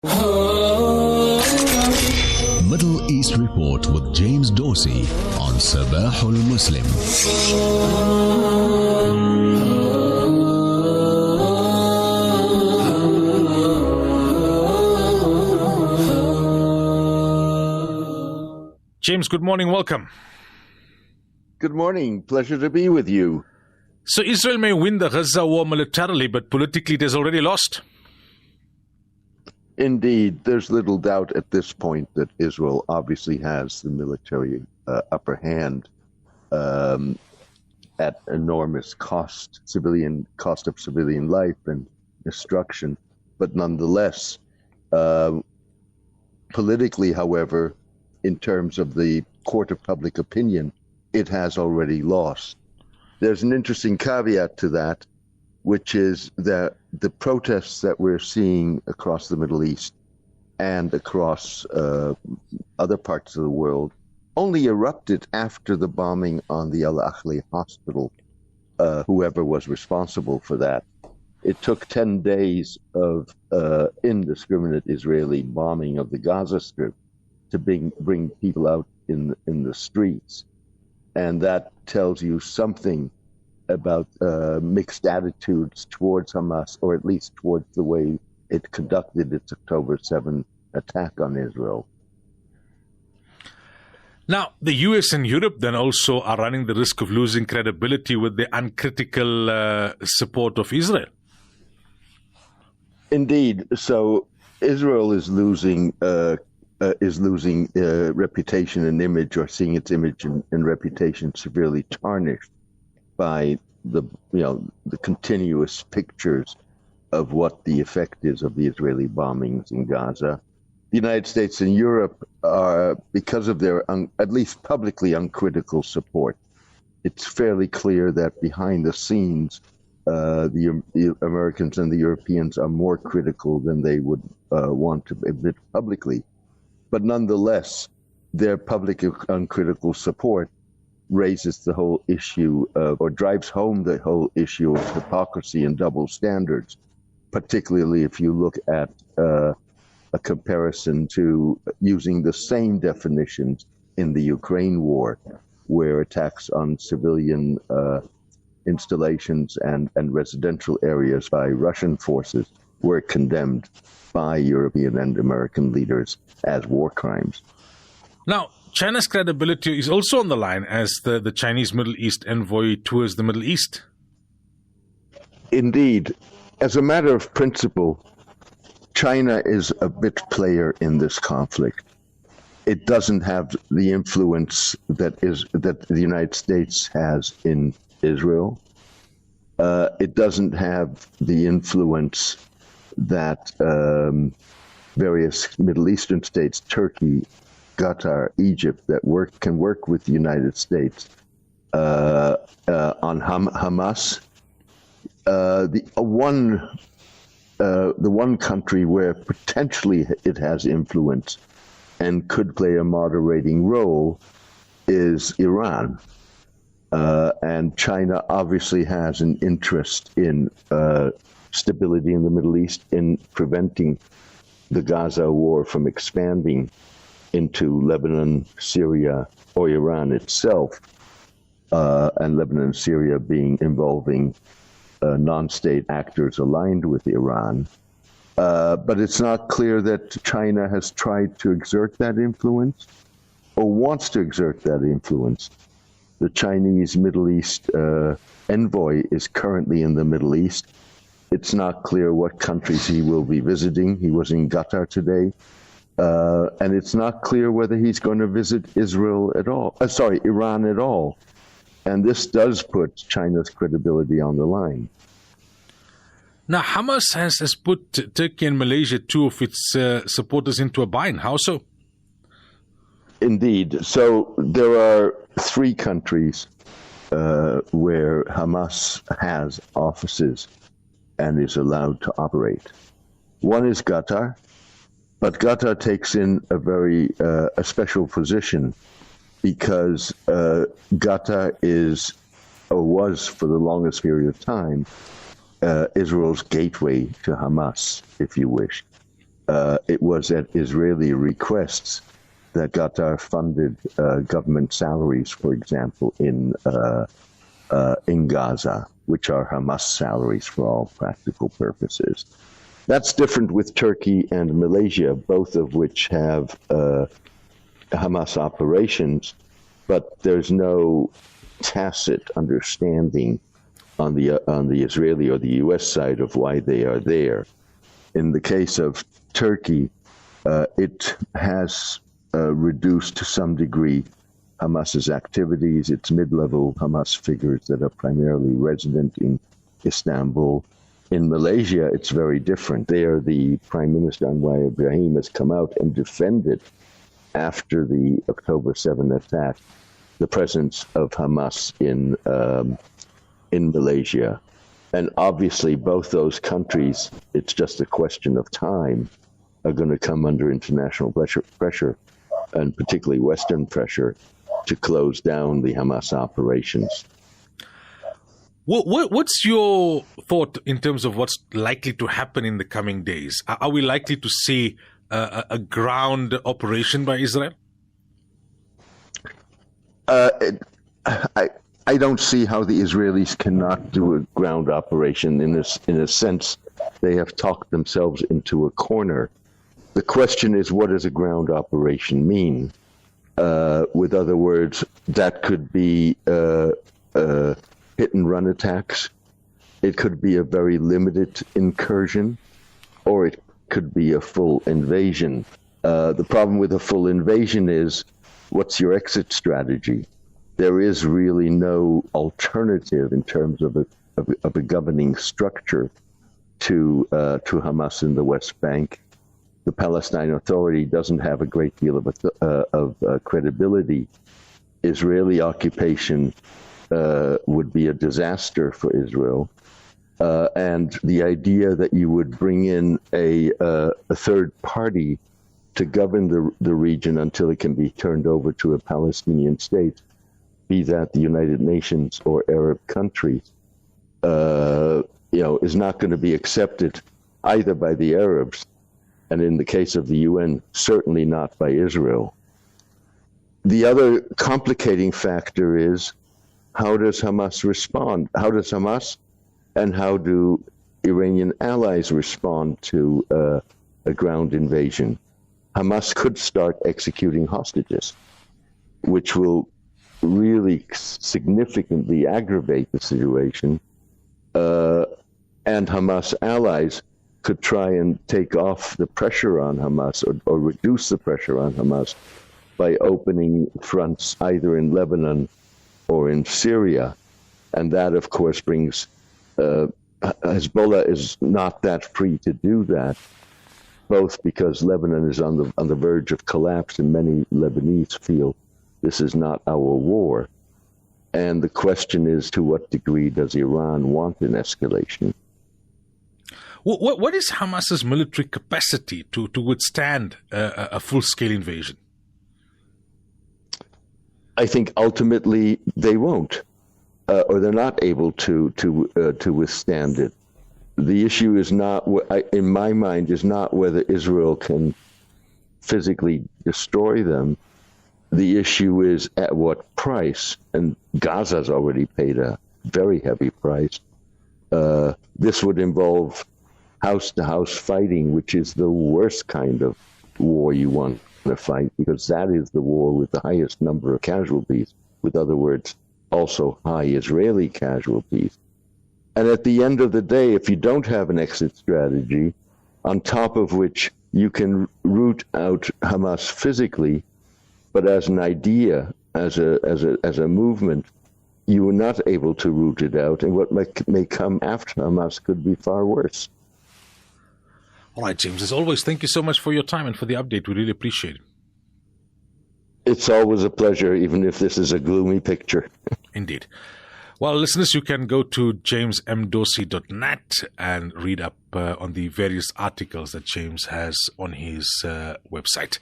Middle East Report with James Dorsey on Sabahul Muslim. James, good morning. Welcome. Good morning. Pleasure to be with you. So Israel may win the Gaza war militarily, but politically it has already lost. Indeed, there's little doubt at this point that Israel obviously has the military upper hand at enormous cost of civilian life and destruction. But nonetheless, politically, however, in terms of the court of public opinion, it has already lost. There's an interesting caveat to that, which is that the protests that we're seeing across the Middle East and across other parts of the world only erupted after the bombing on the Al-Ahli hospital, whoever was responsible for that. It took 10 days of indiscriminate Israeli bombing of the Gaza Strip to bring people out in the streets. And that tells you something about mixed attitudes towards Hamas, or at least towards the way it conducted its October 7 attack on Israel. Now, the US and Europe then also are running the risk of losing credibility with the uncritical support of Israel. Indeed. So Israel is losing reputation and image, or seeing its image and reputation severely tarnished by the continuous pictures of what the effect is of the Israeli bombings in Gaza. The United States and Europe are, because of their at least publicly uncritical support, it's fairly clear that behind the scenes, the Americans and the Europeans are more critical than they would want to admit publicly. But nonetheless, their public uncritical support raises the whole issue or drives home the whole issue of hypocrisy and double standards, particularly if you look at a comparison to using the same definitions in the Ukraine war, where attacks on civilian installations and residential areas by Russian forces were condemned by European and American leaders as war crimes. Now, China's credibility is also on the line as the Chinese Middle East envoy tours the Middle East. Indeed. As a matter of principle, China is a bit player in this conflict. It doesn't have the influence that the United States has in Israel. It doesn't have the influence that various Middle Eastern states, Turkey, Qatar, Egypt, that can work with the United States on Hamas. The one country where potentially it has influence and could play a moderating role is Iran. And China obviously has an interest in stability in the Middle East, in preventing the Gaza war from expanding into Lebanon, Syria, or Iran itself, and Lebanon and Syria involving non-state actors aligned with Iran. But it's not clear that China has tried to exert that influence or wants to exert that influence. The Chinese Middle East envoy is currently in the Middle East. It's not clear what countries he will be visiting. He was in Qatar today. And it's not clear whether he's going to visit Iran at all. And this does put China's credibility on the line. Now, Hamas has put Turkey and Malaysia, two of its supporters, into a bind. How so? Indeed. So there are three countries where Hamas has offices and is allowed to operate. One is Qatar, but Qatar takes in a special position because Qatar is, or was for the longest period of time, Israel's gateway to Hamas, if you wish. it was at Israeli requests that Qatar funded government salaries, for example, in Gaza, which are Hamas salaries for all practical purposes. That's different with Turkey and Malaysia, both of which have Hamas operations, but there's no tacit understanding on the Israeli or the U.S. side of why they are there. In the case of Turkey, it has reduced to some degree Hamas's activities. It's mid-level Hamas figures that are primarily resident in Istanbul. In Malaysia, it's very different. There, the Prime Minister Anwar Ibrahim has come out and defended, after the October 7 attack, the presence of Hamas in Malaysia. And obviously, both those countries, it's just a question of time, are going to come under international pressure, and particularly Western pressure, to close down the Hamas operations. What's your thought in terms of what's likely to happen in the coming days? Are we likely to see a ground operation by Israel? I don't see how the Israelis cannot do a ground operation. In a sense, they have talked themselves into a corner. The question is, what does a ground operation mean? With other words, that could be hit-and-run attacks. It could be a very limited incursion, or it could be a full invasion. The problem with a full invasion is, what's your exit strategy? There is really no alternative in terms of a governing structure to Hamas in the West Bank. The Palestine Authority doesn't have a great deal of credibility. Israeli occupation would be a disaster for Israel. And the idea that you would bring in a third party to govern the region until it can be turned over to a Palestinian state, be that the United Nations or Arab countries, is not going to be accepted either by the Arabs, and in the case of the UN, certainly not by Israel. The other complicating factor is, how does Hamas respond? How does Hamas and how do Iranian allies respond to a ground invasion? Hamas could start executing hostages, which will really significantly aggravate the situation. And Hamas allies could try and take off the pressure on Hamas or reduce the pressure on Hamas by opening fronts either in Lebanon or in Syria. And that, of course, brings Hezbollah is not that free to do that, both because Lebanon is on the verge of collapse, and many Lebanese feel this is not our war. And the question is, to what degree does Iran want an escalation? What is Hamas's military capacity to withstand a full-scale invasion? I think ultimately they won't, or they're not able to withstand it. The issue is not, in my mind, is not whether Israel can physically destroy them. The issue is at what price, and Gaza's already paid a very heavy price. This would involve house-to-house fighting, which is the worst kind of war you want to fight, because that is the war with the highest number of casualties. With other words, also high Israeli casualties. And at the end of the day, if you don't have an exit strategy, on top of which you can root out Hamas physically, but as an idea, as a movement, you are not able to root it out, and what may come after Hamas could be far worse. All right, James, as always, thank you so much for your time and for the update. We really appreciate it. It's always a pleasure, even if this is a gloomy picture. Indeed. Well, listeners, you can go to jamesmdorsey.net and read up on the various articles that James has on his website.